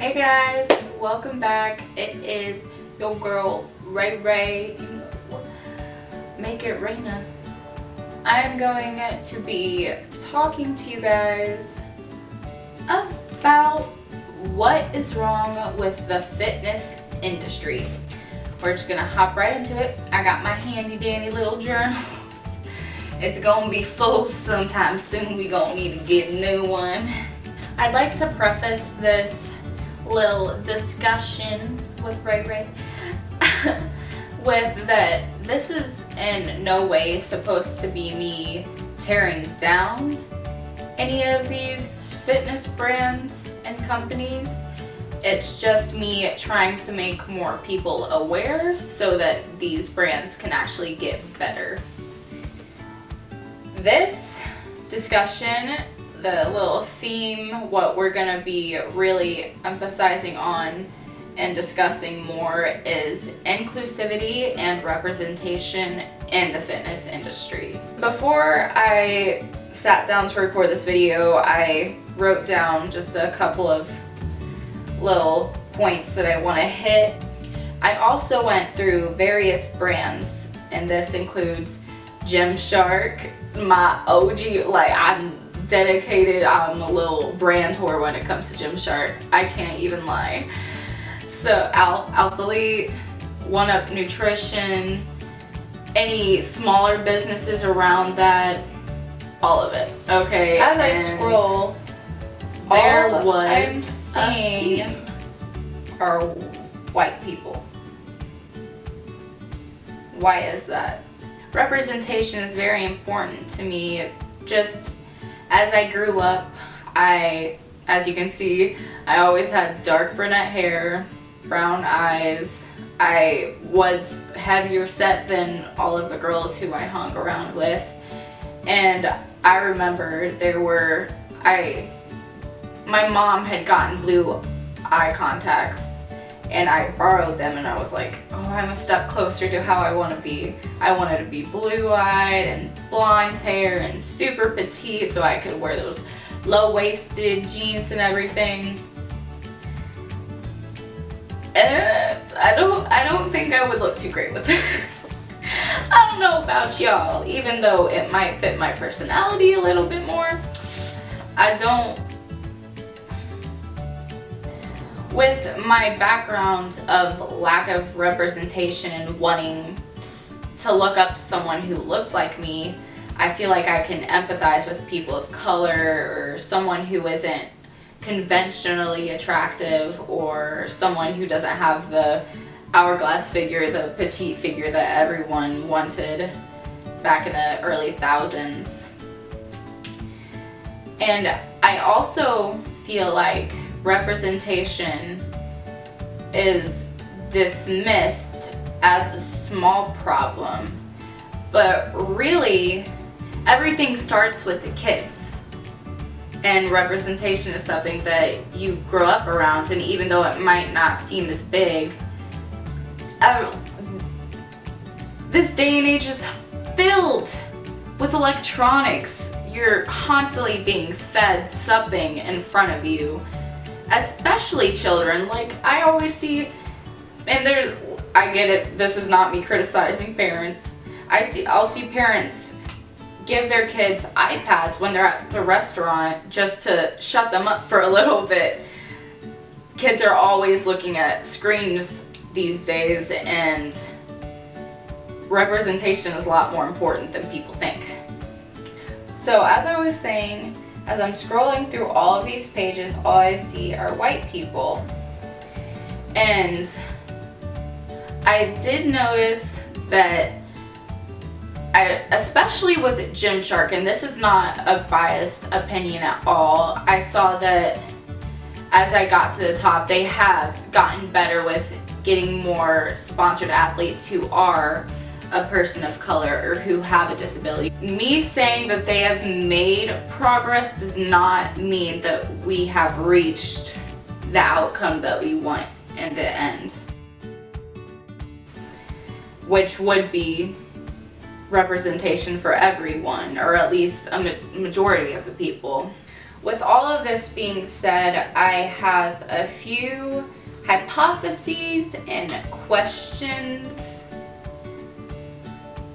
Hey guys, welcome back. It is your girl Ray. Make it Reina. I'm going to be talking to you guys about what is wrong with the fitness industry. We're just gonna hop right into it. I got my handy dandy little journal. It's gonna be full sometime soon. We gonna need to get a new one. I'd like to preface this little discussion with Ray with that this is in no way supposed to be me tearing down any of these fitness brands and companies. It's just me trying to make more people aware so that these brands can actually get better. This discussion, the little theme, what we're going to be really emphasizing on and discussing more is inclusivity and representation in the fitness industry. Before I sat down to record this video, I wrote down just a couple of little points that I want to hit. I also went through various brands, and this includes Gymshark, my OG, like I'm dedicated. I'm a little brand whore when it comes to Gymshark. I can't even lie. So Alpha Elite, One Up Nutrition, any smaller businesses around that, all of it. Okay. As I scroll, there I'm seeing are white people. Why is that? Representation is very important to me. Just as I grew up, as you can see, I always had dark brunette hair, brown eyes. I was heavier set than all of the girls who I hung around with. And I remember my mom had gotten blue eye contacts, and I borrowed them, and I was like, oh, I'm a step closer to how I want to be. I wanted to be blue-eyed and blonde hair and super petite so I could wear those low-waisted jeans and everything. And I don't think I would look too great with it. I don't know about y'all, even though it might fit my personality a little bit more. I don't. With my background of lack of representation and wanting to look up to someone who looks like me, I feel like I can empathize with people of color or someone who isn't conventionally attractive or someone who doesn't have the hourglass figure, the petite figure that everyone wanted back in the early thousands. And I also feel like representation is dismissed as a small problem, but really everything starts with the kids, and representation is something that you grow up around. And even though it might not seem as big, this day and age is filled with electronics. You're constantly being fed something in front of you, especially children. Like I always see, and I get it, this is not me criticizing parents. I'll see parents give their kids iPads when they're at the restaurant just to shut them up for a little bit. Kids are always looking at screens these days, and representation is a lot more important than people think. So as I was saying, as I'm scrolling through all of these pages, all I see are white people. And I did notice that, especially with Gymshark, and this is not a biased opinion at all, I saw that as I got to the top, they have gotten better with getting more sponsored athletes who are a person of color or who have a disability. Me saying that they have made progress does not mean that we have reached the outcome that we want in the end, which would be representation for everyone, or at least a majority of the people. with all of this being said, I have a few hypotheses and questions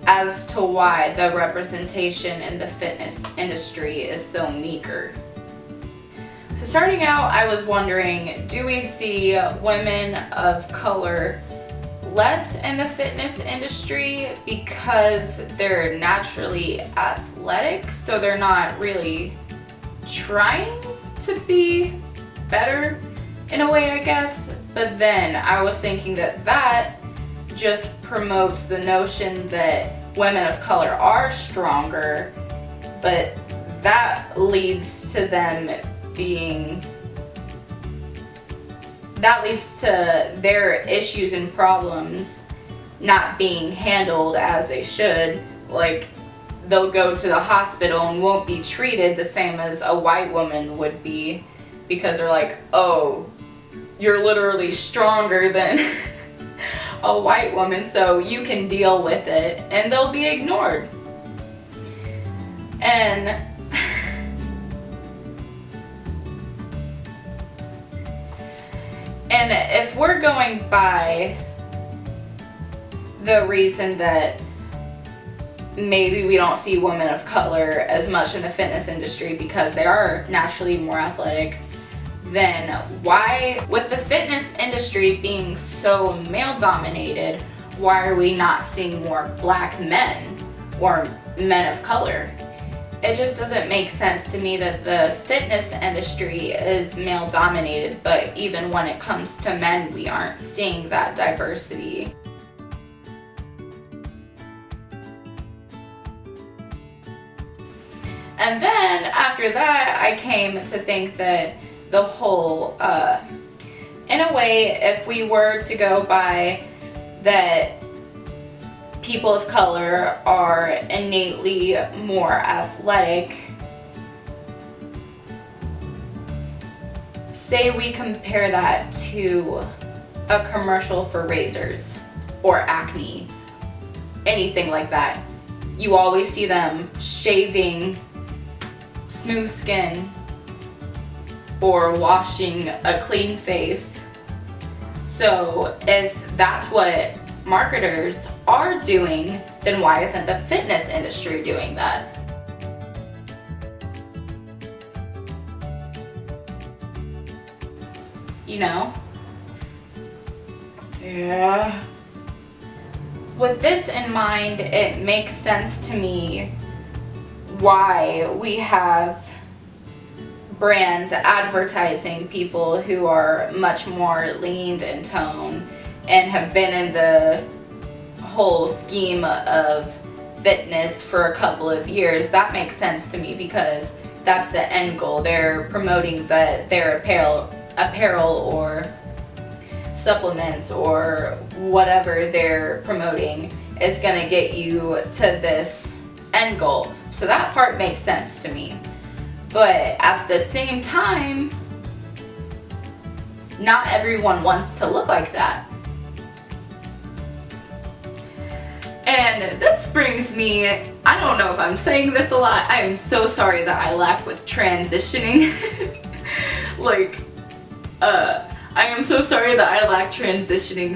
as to why the representation in the fitness industry is so meager. So starting out, I was wondering, do we see women of color less in the fitness industry because they're naturally athletic, so they're not really trying to be better in a way, I guess? But then I was thinking that just promotes the notion that women of color are stronger, but that leads to their issues and problems not being handled as they should. Like, they'll go to the hospital and won't be treated the same as a white woman would be, because they're like, oh, you're literally stronger than a white woman, so you can deal with it, and they'll be ignored. And if we're going by the reason that maybe we don't see women of color as much in the fitness industry because they are naturally more athletic, then why, with the fitness industry being so male dominated, why are we not seeing more black men or men of color? It just doesn't make sense to me that the fitness industry is male dominated, but even when it comes to men, we aren't seeing that diversity. And then after that, I came to think that the whole, in a way, if we were to go by that people of color are innately more athletic, say we compare that to a commercial for razors or acne, anything like that. You always see them shaving smooth skin or washing a clean face. So if that's what marketers are doing, then why isn't the fitness industry doing that? You know? Yeah. With this in mind, it makes sense to me why we have brands advertising people who are much more lean in tone and have been in the whole scheme of fitness for a couple of years. That makes sense to me because that's the end goal. They're promoting that their apparel or supplements or whatever they're promoting is going to get you to this end goal. So that part makes sense to me. But at the same time, not everyone wants to look like that. And this brings me, I don't know if I'm saying this a lot, I am so sorry that I lack with transitioning. I am so sorry that I lack transitioning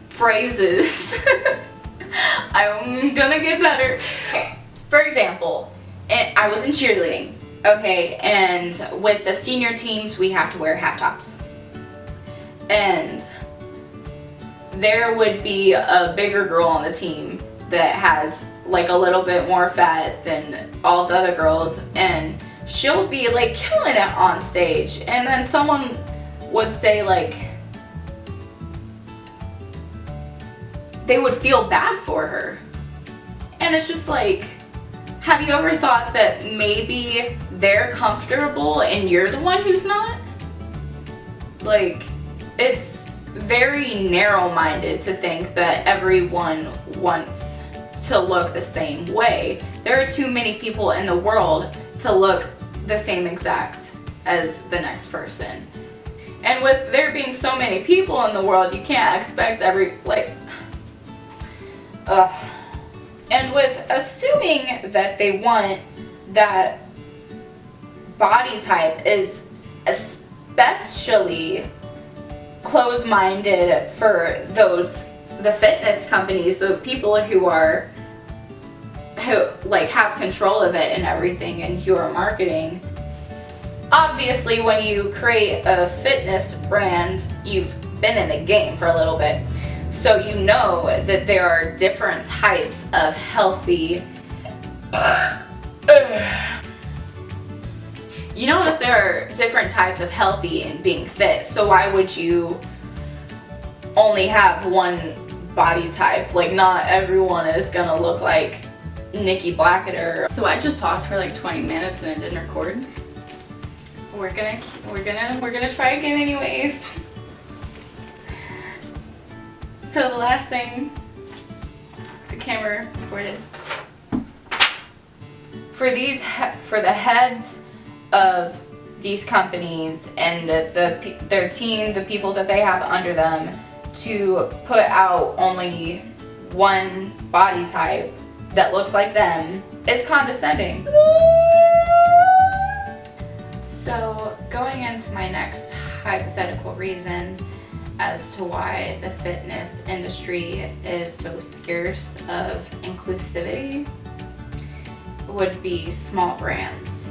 phrases. I'm gonna get better. Okay. For example, I was in cheerleading, okay, and with the senior teams, we have to wear half tops. And there would be a bigger girl on the team that has like a little bit more fat than all the other girls, and she'll be like killing it on stage, and then someone would say like they would feel bad for her. And it's just like, have you ever thought that maybe they're comfortable and you're the one who's not? Like, it's very narrow-minded to think that everyone wants to look the same way. There are too many people in the world to look the same exact as the next person. And with there being so many people in the world, you can't expect and with assuming that they want that body type is especially close-minded for the fitness companies, the people who like have control of it and everything, and who are marketing. Obviously, when you create a fitness brand, you've been in the game for a little bit, so you know that there are different types of healthy you know that there are different types of healthy and being fit, so why would you only have one body type? Like, not everyone is gonna look like Nikki Blacketer. So I just talked for like 20 minutes and it didn't record. We're gonna try again anyways. So the last thing the camera recorded, for the heads of these companies and their team, the people that they have under them, to put out only one body type that looks like them is condescending. So going into my next hypothetical reason as to why the fitness industry is so scarce of inclusivity would be small brands.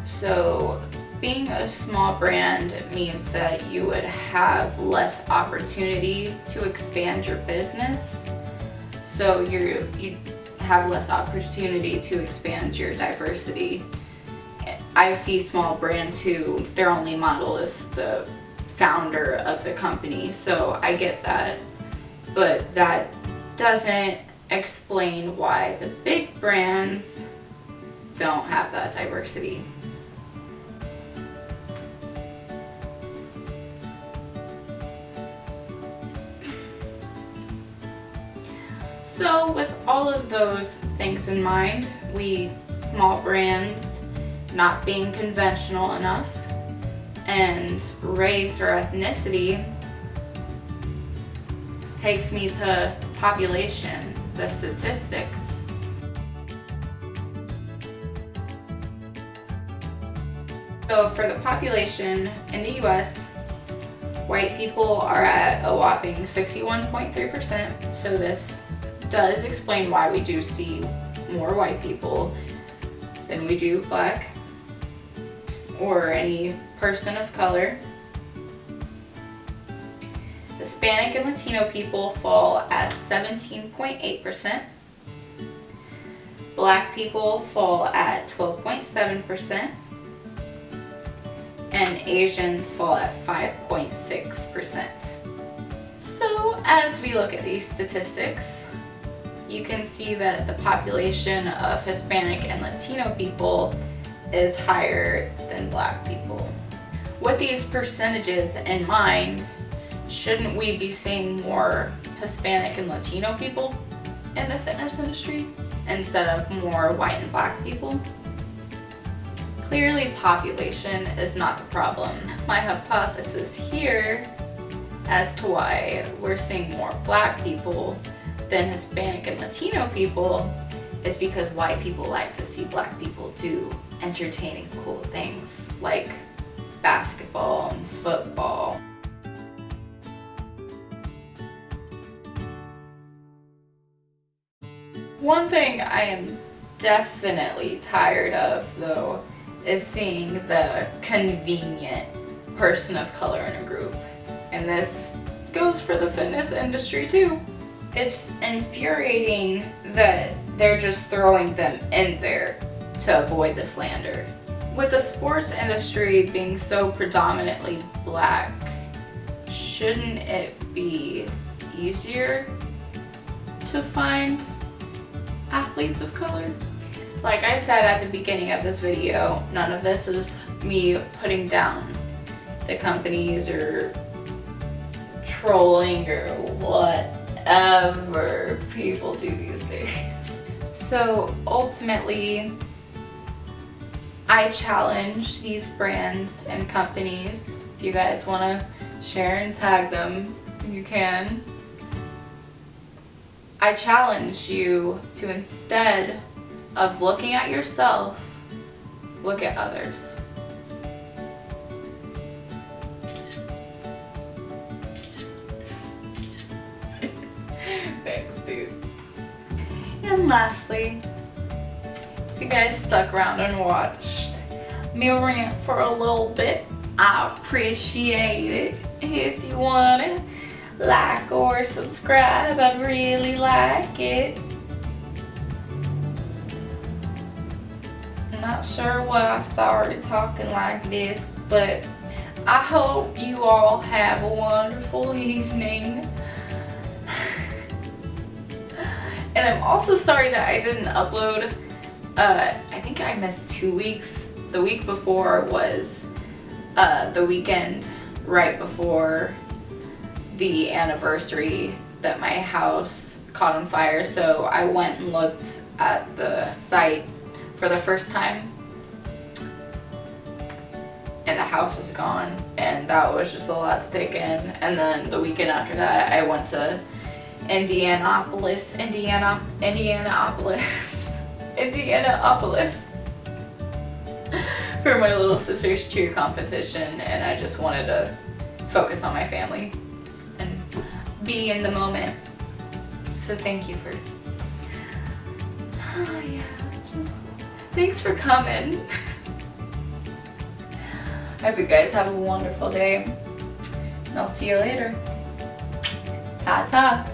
So being a small brand means that you would have less opportunity to expand your business. So you have less opportunity to expand your diversity. I see small brands who their only model is the founder of the company, so I get that. But that doesn't explain why the big brands don't have that diversity. So with all of those things in mind, we small brands not being conventional enough, and race or ethnicity, takes me to population, the statistics. So for the population in the US, white people are at a whopping 61.3%, so this does explain why we do see more white people than we do black or any person of color. Hispanic and Latino people fall at 17.8%. Black people fall at 12.7%. And Asians fall at 5.6%. So as we look at these statistics, you can see that the population of Hispanic and Latino people is higher than black people. With these percentages in mind, shouldn't we be seeing more Hispanic and Latino people in the fitness industry instead of more white and black people? Clearly, population is not the problem. My hypothesis here as to why we're seeing more black people than Hispanic and Latino people is because white people like to see black people do entertaining, cool things like basketball and football. One thing I am definitely tired of, though, is seeing the convenient person of color in a group. And this goes for the fitness industry too. It's infuriating that they're just throwing them in there to avoid the slander. With the sports industry being so predominantly black, shouldn't it be easier to find athletes of color? Like I said at the beginning of this video, none of this is me putting down the companies or trolling or whatever people do these days. So ultimately, I challenge these brands and companies. If you guys want to share and tag them, you can. I challenge you to, instead of looking at yourself look at others. Thanks, dude. And lastly, if you guys stuck around and watched me rant for a little bit, I appreciate it. If you wanna like or subscribe, I'd really like it. I'm not sure why I started talking like this, but I hope you all have a wonderful evening. And I'm also sorry that I didn't upload. I think I missed 2 weeks. The week before was the weekend right before the anniversary that my house caught on fire. So I went and looked at the site for the first time, and the house was gone, and that was just a lot to take in. And then the weekend after that, I went to Indianapolis for my little sister's cheer competition, and I just wanted to focus on my family and be in the moment. So thank you for, thanks for coming. I hope you guys have a wonderful day, and I'll see you later. Ta-ta.